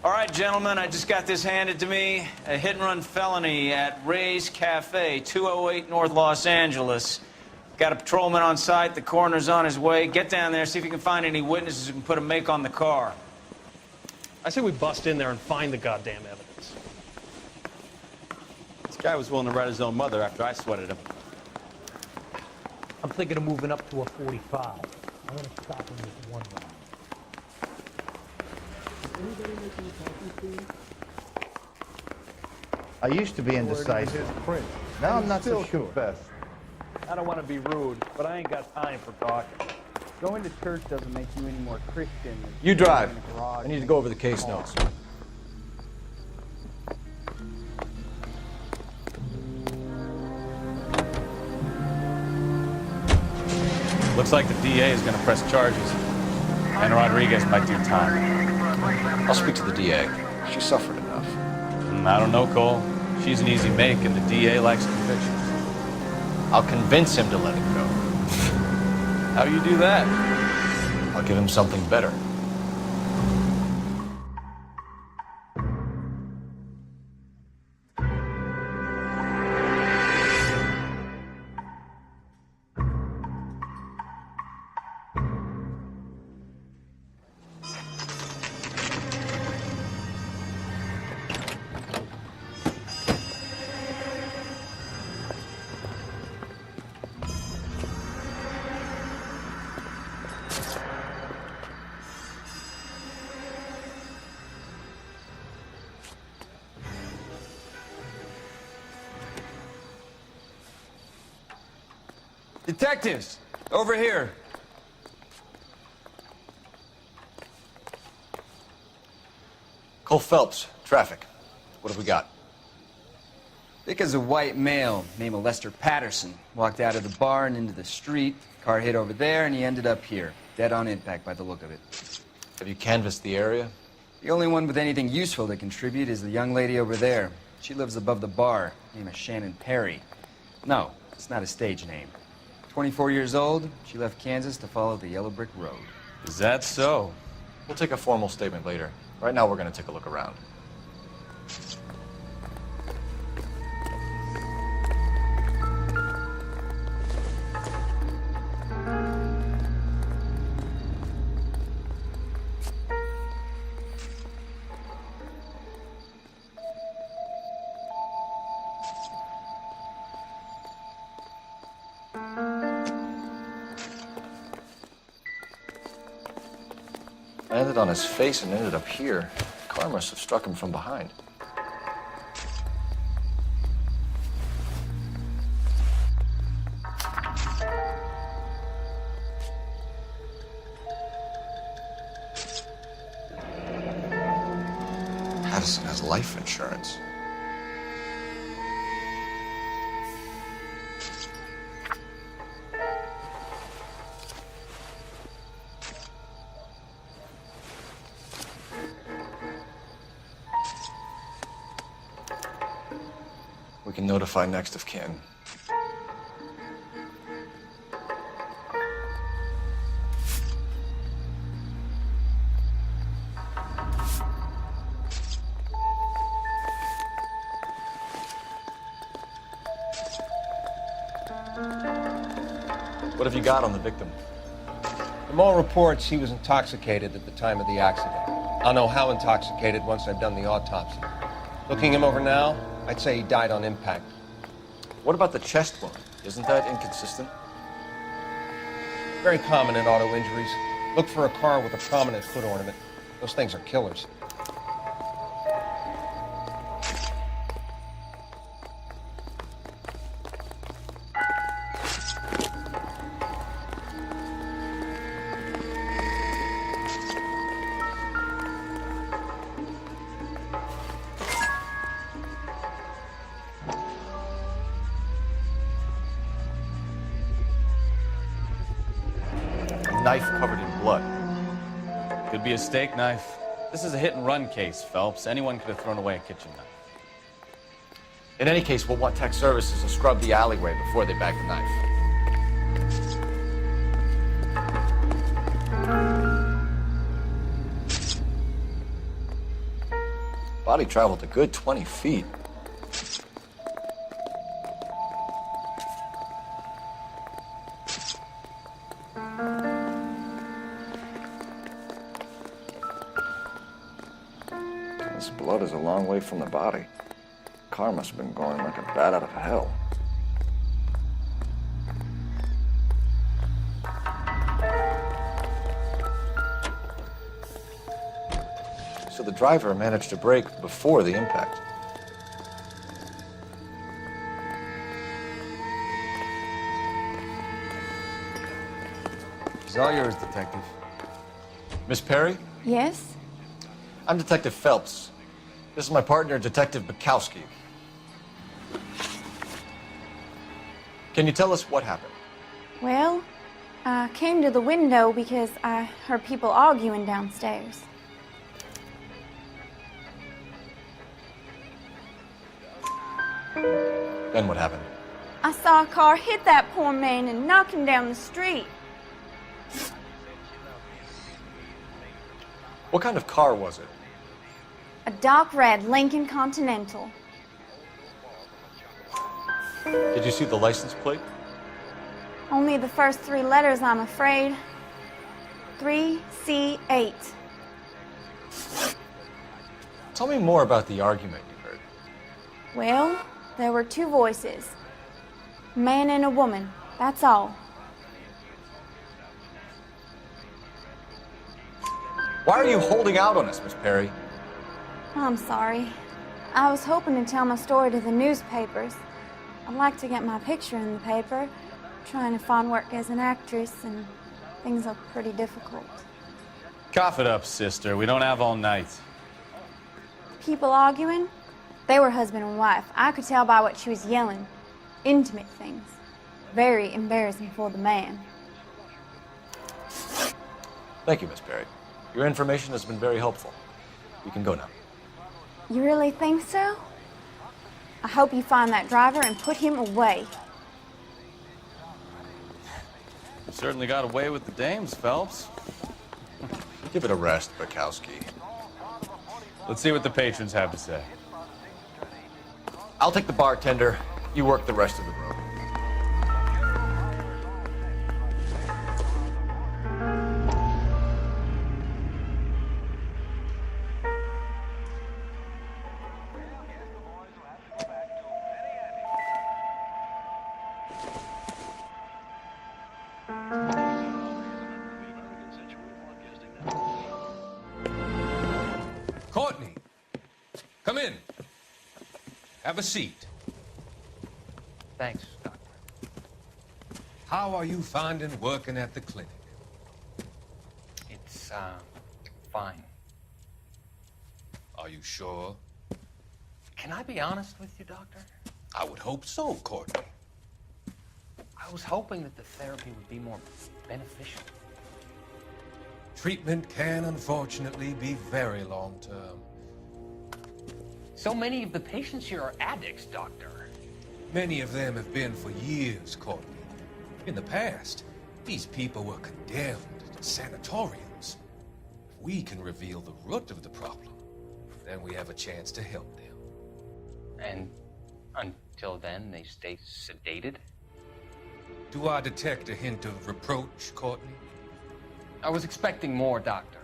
All right, gentlemen, I just got this handed to me. A hit-and-run felony at Ray's Cafe, 208 North Los Angeles. Got a patrolman on site. The coroner's on his way. Get down there, see if you can find any witnesses who can put a make on the car. I say we bust in there and find the goddamn evidence. This guy was willing to write his own mother after I sweated him. I'm thinking of moving up to a 45. I want to stop him with one round. I used to be indecisive. Now I'm not so sure. I don't want to be rude, but I ain't got time for talking. Going to church doesn't make you any more Christian. You drive. I need to go over the case notes. Looks like the DA is going to press charges. And Rodriguez might do time. I'll speak to the DA. She suffered enough. I don't know, Cole. She's an easy make, and the DA likes convictions. I'll convince him to let it go. How you do that? I'll give him something better. Detectives, over here. Cole Phelps, traffic. What have we got? Vic is a white male named Lester Patterson. Walked out of the bar and into the street. Car hit over there, and he ended up here. Dead on impact by the look of it. Have you canvassed the area? The only one with anything useful to contribute is the young lady over there. She lives above the bar. Name is Shannon Perry. No, it's not a stage name. 24 years old, she left Kansas to follow the yellow brick road. Is that so? We'll take a formal statement later. Right now, we're going to take a look around. Landed on his face and ended up here. The car must have struck him from behind. Patterson has life insurance. We can notify next of kin. What have you got on the victim? From all reports, he was intoxicated at the time of the accident. I'll know how intoxicated once I've done the autopsy. Looking him over now, I'd say he died on impact. What about the chest wound? Isn't that inconsistent? Very common in auto injuries. Look for a car with a prominent foot ornament. Those things are killers. Knife covered in blood. Could be a steak knife. This is a hit-and-run case, Phelps. Anyone could have thrown away a kitchen knife. In any case, we'll want tech services to scrub the alleyway before they bag the knife. Body traveled a good 20 feet. This blood is a long way from the body. Car must have been going like a bat out of hell. So the driver managed to brake before the impact. It's all yours, Detective. Miss Perry? Yes? I'm Detective Phelps. This is my partner, Detective Bukowski. Can you tell us what happened? Well, I came to the window because I heard people arguing downstairs. Then what happened? I saw a car hit that poor man and knock him down the street. What kind of car was it? A dark red Lincoln Continental. Did you see the license plate? Only the first 3 letters, I'm afraid. 3C8. Tell me more about the argument you heard. Well, there were 2 voices. A man and a woman, that's all. Why are you holding out on us, Miss Perry? I'm sorry. I was hoping to tell my story to the newspapers. I'd like to get my picture in the paper. Trying to find work as an actress, and things are pretty difficult. Cough it up, sister. We don't have all night. People arguing? They were husband and wife. I could tell by what she was yelling. Intimate things. Very embarrassing for the man. Thank you, Miss Perry. Your information has been very helpful. You can go now. You really think so? I hope you find that driver and put him away. You certainly got away with the dames, Phelps. Give it a rest, Bukowski. Let's see what the patrons have to say. I'll take the bartender. You work the rest of the room. Courtney, come in. Have a seat. Thanks, Doctor. How are you finding working at the clinic? It's, fine. Are you sure? Can I be honest with you, Doctor? I would hope so, Courtney. I was hoping that the therapy would be more beneficial. Treatment can unfortunately be very long-term. So many of the patients here are addicts, Doctor. Many of them have been for years, Courtney. In the past, these people were condemned to sanatoriums. If we can reveal the root of the problem, then we have a chance to help them. And until then, they stay sedated? Do I detect a hint of reproach, Courtney? I was expecting more, Doctor.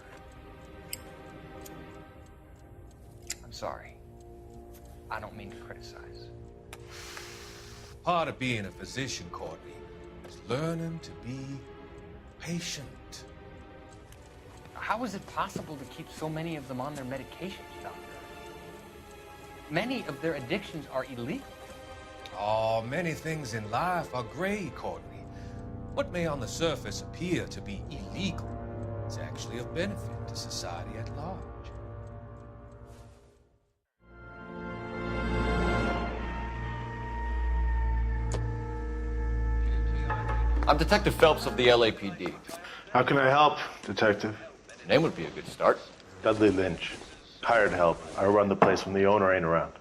I'm sorry. I don't mean to criticize. Part of being a physician, Courtney, is learning to be patient. How is it possible to keep so many of them on their medications, Doctor? Many of their addictions are illegal. Oh, many things in life are gray, Courtney. What may on the surface appear to be illegal is actually of benefit to society at large. I'm Detective Phelps of the LAPD. How can I help, Detective? Your name would be a good start. Dudley Lynch. Hired help. I run the place when the owner ain't around.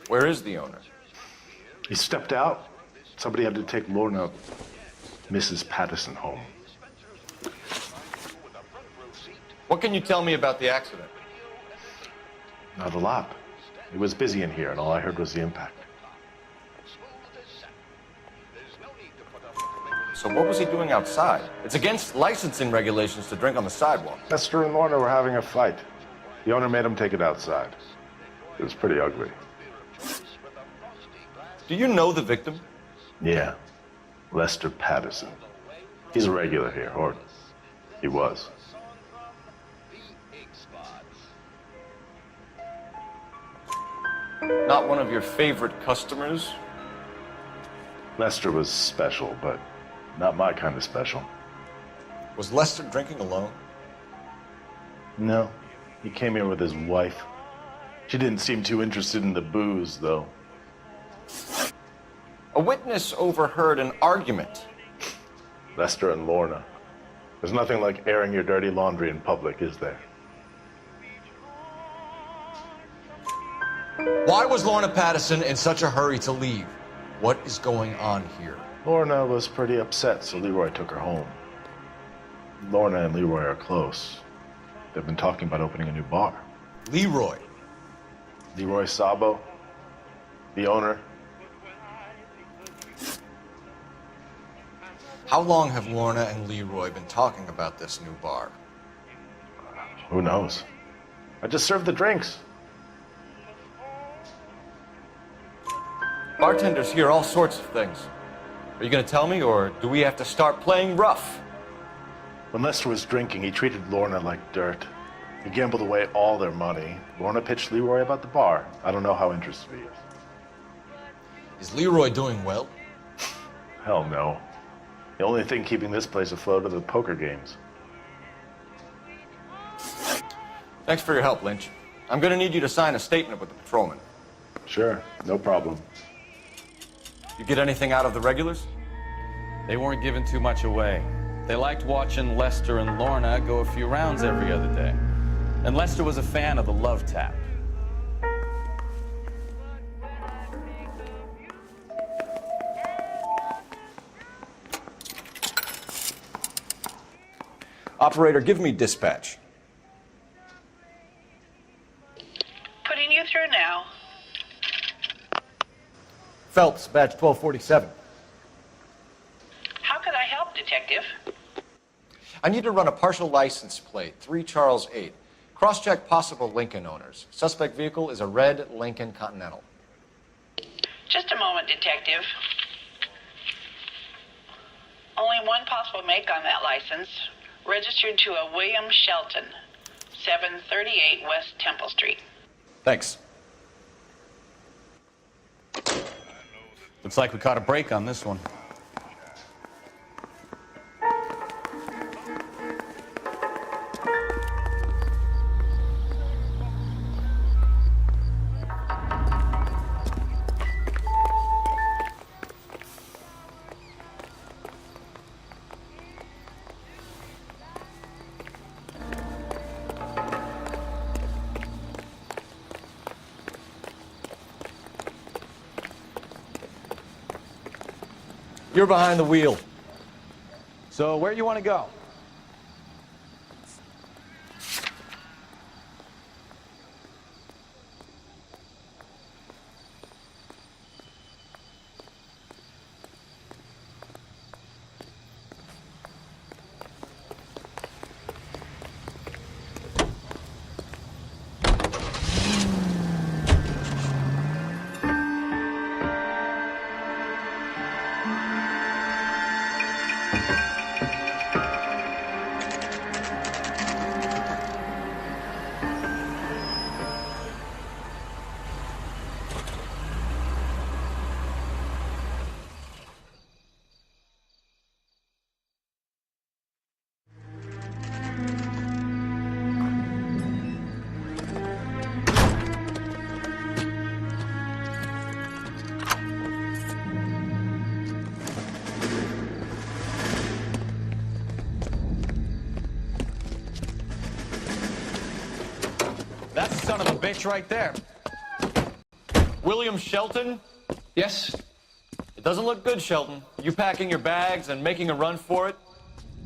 Where is the owner? He stepped out. Somebody had to take Lorna, Mrs. Patterson, home. What can you tell me about the accident? Not a lot. It was busy in here, and all I heard was the impact. So what was he doing outside? It's against licensing regulations to drink on the sidewalk. Lester and Lorna were having a fight. The owner made him take it outside. It was pretty ugly. Do you know the victim? Yeah. Lester Patterson. He's a regular here, or he was. Not one of your favorite customers? Lester was special, but not my kind of special. Was Lester drinking alone? No. He came here with his wife. She didn't seem too interested in the booze, though. A witness overheard an argument. Lester and Lorna. There's nothing like airing your dirty laundry in public, is there? Why was Lorna Patterson in such a hurry to leave? What is going on here? Lorna was pretty upset, so Leroy took her home. Lorna and Leroy are close. They've been talking about opening a new bar. Leroy? Leroy Sabo, the owner. How long have Lorna and Leroy been talking about this new bar? Who knows? I just served the drinks. Bartenders hear all sorts of things. Are you going to tell me, or do we have to start playing rough? When Lester was drinking, he treated Lorna like dirt. He gambled away all their money. Lorna pitched Leroy about the bar. I don't know how interested he is. Is Leroy doing well? Hell no. The only thing keeping this place afloat are the poker games. Thanks for your help, Lynch. I'm going to need you to sign a statement with the patrolman. Sure, no problem. You get anything out of the regulars? They weren't giving too much away. They liked watching Lester and Lorna go a few rounds every other day. And Lester was a fan of the love tap. Operator, give me dispatch. Putting you through now. Phelps, badge 1247. How could I help, Detective? I need to run a partial license plate, 3 Charles 8. Cross-check possible Lincoln owners. Suspect vehicle is a red Lincoln Continental. Just a moment, Detective. Only one possible make on that license. Registered to a William Shelton, 738 West Temple Street. Thanks. Looks like we caught a break on this one. You're behind the wheel. So where you want to go? That's the son of a bitch right there. William Shelton? Yes? It doesn't look good, Shelton. You packing your bags and making a run for it?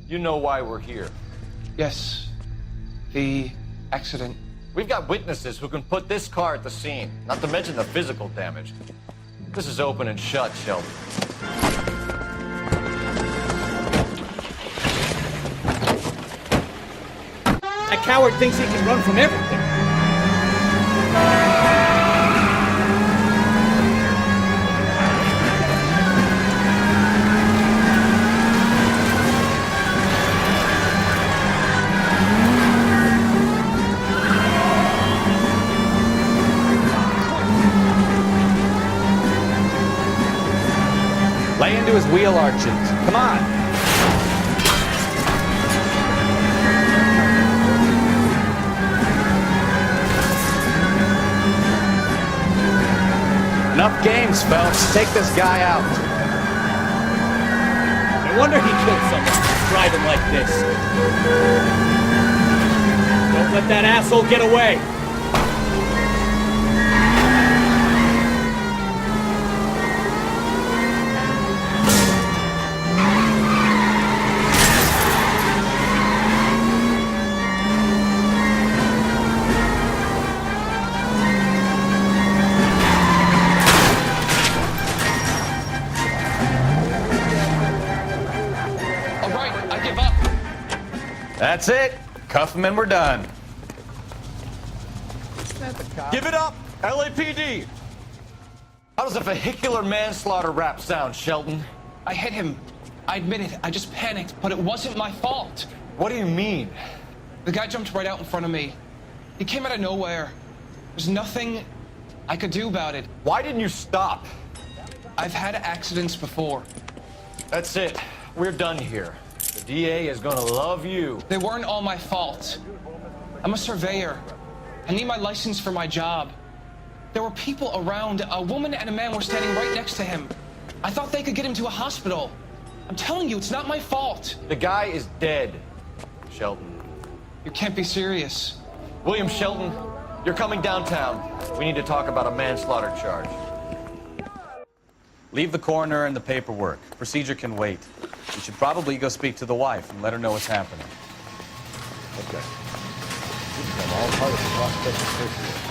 You know why we're here. Yes. The accident We've got witnesses who can put this car at the scene, not to mention the physical damage. This is open and shut, Sheldon. That coward thinks he can run from everything. Lay into his wheel arches. Come on. Enough games, Phelps. Take this guy out. No wonder he killed someone driving like this. Don't let that asshole get away. That's it. Cuff him and we're done. Give it up, LAPD! How does a vehicular manslaughter rap sound, Sheldon? I hit him. I admit it. I just panicked, but it wasn't my fault. What do you mean? The guy jumped right out in front of me. He came out of nowhere. There's nothing I could do about it. Why didn't you stop? I've had accidents before. That's it. We're done here. The DA is gonna love you. They weren't all my fault. I'm a surveyor. I need my license for my job. There were people around. A woman and a man were standing right next to him. I thought they could get him to a hospital. I'm telling you, it's not my fault. The guy is dead, Sheldon. You can't be serious. William Shelton, you're coming downtown. We need to talk about a manslaughter charge. Leave the coroner and the paperwork. Procedure can wait. You should probably go speak to the wife and let her know what's happening. Okay. This is all part of the prospect associate.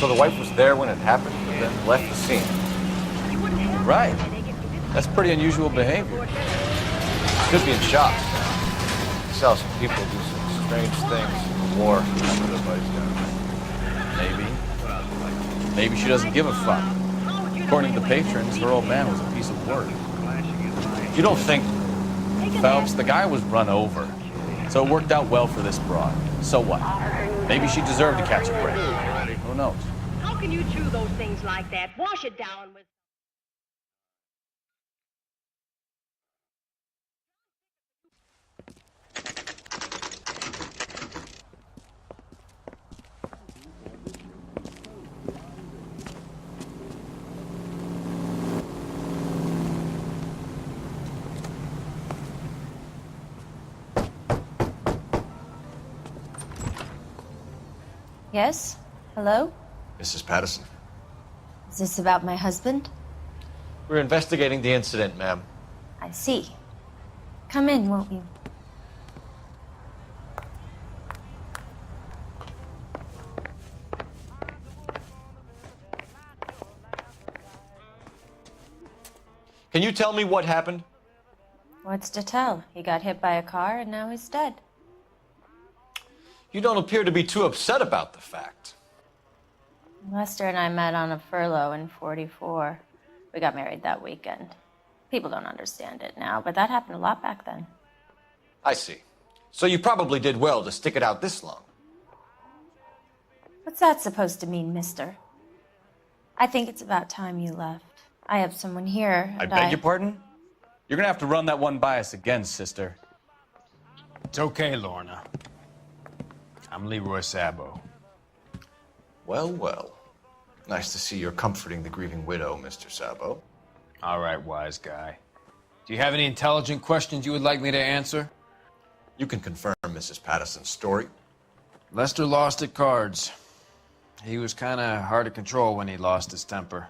So the wife was there when it happened, and then left the scene. Right. That's pretty unusual behavior. Could be in shock. You saw some people do some strange things in the war. Maybe. Maybe she doesn't give a fuck. According to the patrons, her old man was a piece of work. You don't think... Phelps, the guy was run over. So it worked out well for this broad. So what? Maybe she deserved to catch a break. Who knows? How can you chew those things like that? Wash it down with... Yes? Hello? Mrs. Patterson. Is this about my husband? We're investigating the incident, ma'am. I see. Come in, won't you? Can you tell me what happened? What's to tell? He got hit by a car and now he's dead. You don't appear to be too upset about the fact. Lester and I met on a furlough in '44. We got married that weekend. People don't understand it now, but that happened a lot back then. I see. So you probably did well to stick it out this long. What's that supposed to mean, mister? I think it's about time you left. I have someone here, I and beg your pardon? You're gonna have to run that one by us again, sister. It's okay, Lorna. I'm Leroy Sabo. Well, well. Nice to see you're comforting the grieving widow, Mr. Sabo. All right, wise guy. Do you have any intelligent questions you would like me to answer? You can confirm Mrs. Patterson's story. Lester lost at cards. He was kind of hard to control when he lost his temper.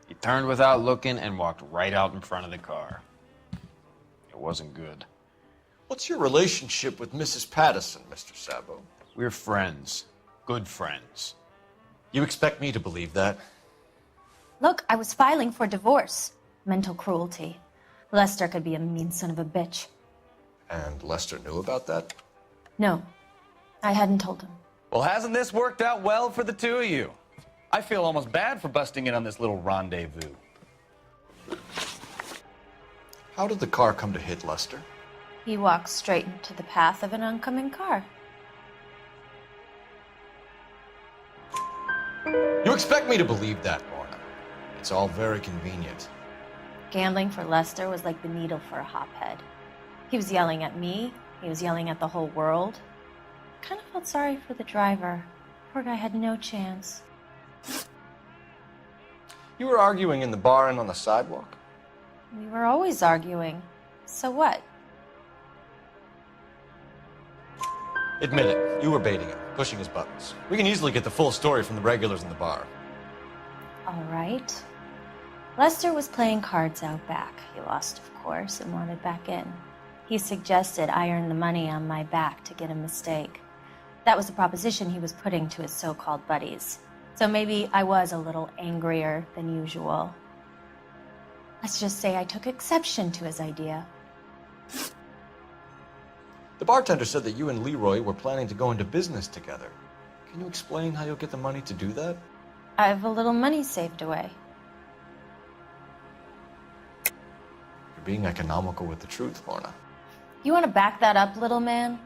He turned without looking and walked right out in front of the car. It wasn't good. What's your relationship with Mrs. Patterson, Mr. Sabo? We're friends. Good friends. You expect me to believe that? Look, I was filing for divorce. Mental cruelty. Lester could be a mean son of a bitch. And Lester knew about that? No, I hadn't told him. Well, hasn't this worked out well for the two of you? I feel almost bad for busting in on this little rendezvous. How did the car come to hit Lester? He walked straight into the path of an oncoming car. You expect me to believe that, Lorna? It's all very convenient. Gambling for Lester was like the needle for a hophead. He was yelling at me. He was yelling at the whole world. I kind of felt sorry for the driver. Poor guy had no chance. You were arguing in the bar and on the sidewalk? We were always arguing. So what? Admit it, you were baiting him, pushing his buttons. We can easily get the full story from the regulars in the bar. All right. Lester was playing cards out back. He lost, of course, and wanted back in. He suggested I earn the money on my back to get a mistake. That was the proposition he was putting to his so-called buddies. So maybe I was a little angrier than usual. Let's just say I took exception to his idea. The bartender said that you and Leroy were planning to go into business together. Can you explain how you'll get the money to do that? I have a little money saved away. You're being economical with the truth, Lorna. You want to back that up, little man?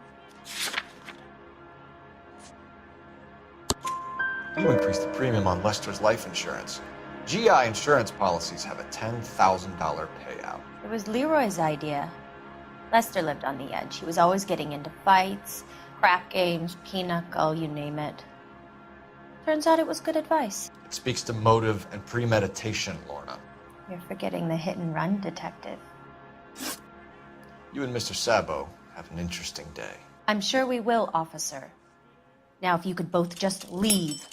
You increased the premium on Lester's life insurance. GI insurance policies have a $10,000 payout. It was Leroy's idea. Lester lived on the edge. He was always getting into fights, crack games, pinochle, you name it. Turns out it was good advice. It speaks to motive and premeditation, Lorna. You're forgetting the hit-and-run detective. You and Mr. Sabo have an interesting day. I'm sure we will, officer. Now, if you could both just leave.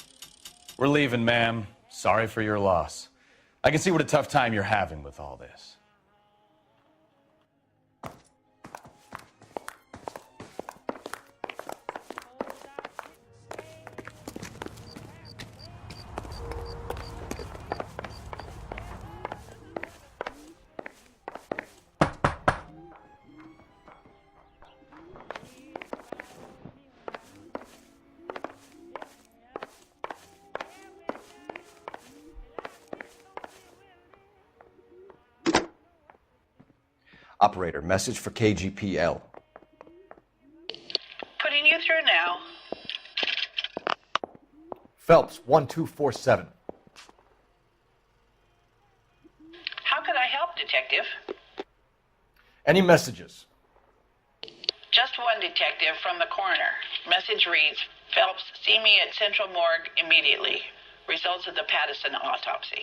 We're leaving, ma'am. Sorry for your loss. I can see what a tough time you're having with all this. Operator, message for KGPL. Putting you through now. Phelps, 1247. How could I help, Detective? Any messages? Just one detective from the coroner. Message reads, Phelps, see me at Central Morgue immediately. Results of the Patterson autopsy.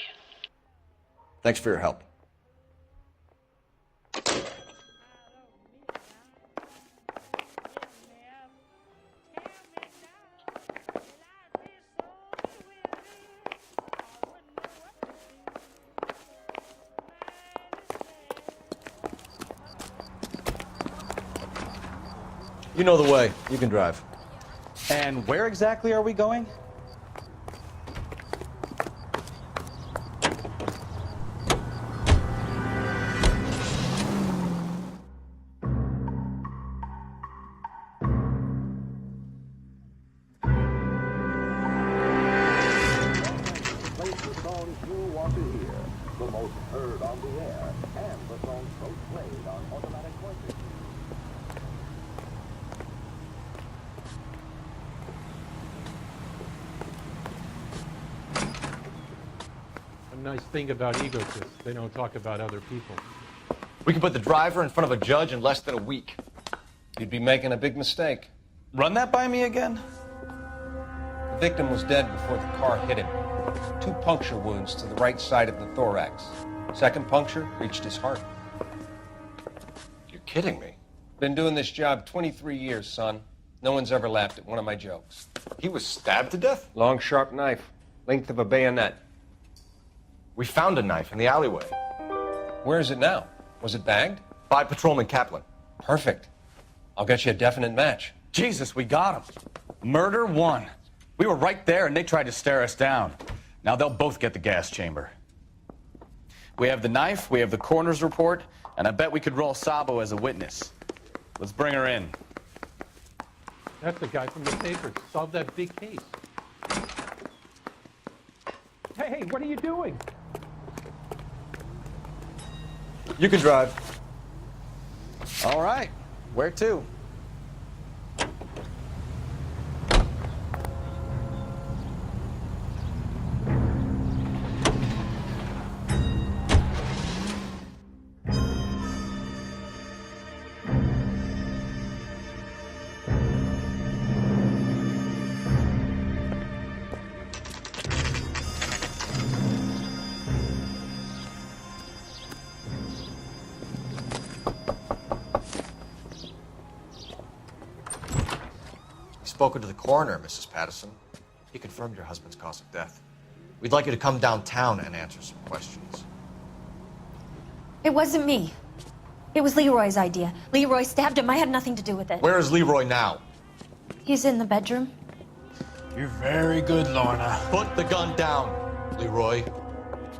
Thanks for your help. You know the way. You can drive. And where exactly are we going? Nice thing about egotists, they don't talk about other people. We can put the driver in front of a judge in less than a week. You'd be making a big mistake. Run that by me again? The victim was dead before the car hit him. 2 puncture wounds to the right side of the thorax. Second puncture reached his heart. You're kidding me. Been doing this job 23 years, son. No one's ever laughed at one of my jokes. He was stabbed to death? Long, sharp knife. Length of a bayonet. We found a knife in the alleyway. Where is it now? Was it bagged? By Patrolman Kaplan. Perfect. I'll get you a definite match. Jesus, we got him. Murder one. We were right there and they tried to stare us down. Now they'll both get the gas chamber. We have the knife, we have the coroner's report, and I bet we could roll Sabo as a witness. Let's bring her in. That's the guy from the papers. Solved that big case. Hey, what are you doing? You can drive. All right. Where to? Spoken to the coroner, Mrs. Patterson. He confirmed your husband's cause of death. We'd like you to come downtown and answer some questions. It wasn't me. It was Leroy's idea. Leroy stabbed him. I had nothing to do with it. Where is Leroy now? He's in the bedroom. You're very good, Lorna. Put the gun down, Leroy.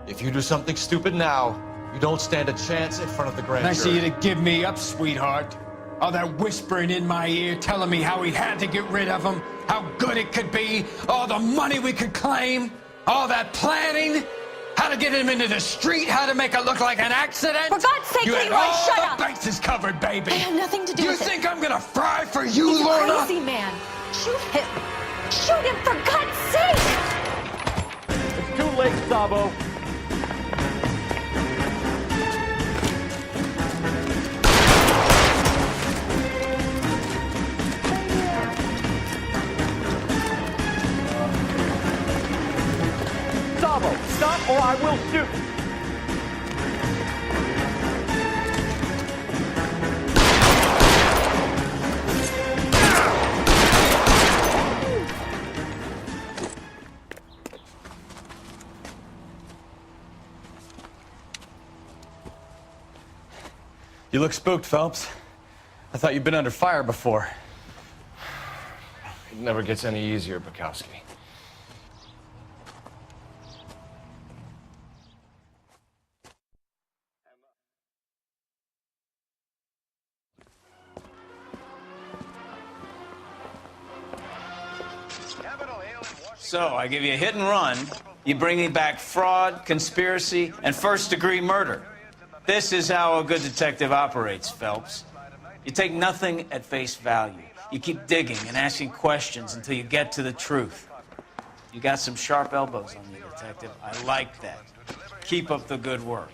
If you do something stupid now, you don't stand a chance in front of the grand Nice jury. of you to give me up, sweetheart. All that whispering in my ear telling me how we had to get rid of him, how good it could be, all the money we could claim, all that planning, how to get him into the street, how to make it look like an accident. For God's sake, you had Leroy, all shut the up. bases covered, baby. I had nothing to do you with it. You think I'm gonna fry for you, He's Lorna? a crazy man. Shoot him. Shoot him, for God's sake. It's too late, Sabo. Sabo, stop or I will shoot. You look spooked, Phelps. I thought you'd been under fire before. It never gets any easier, Bukowski. So, I give you a hit and run. You bring me back fraud, conspiracy, and first-degree murder. This is how a good detective operates, Phelps. You take nothing at face value. You keep digging and asking questions until you get to the truth. You got some sharp elbows on you, detective. I like that. Keep up the good work.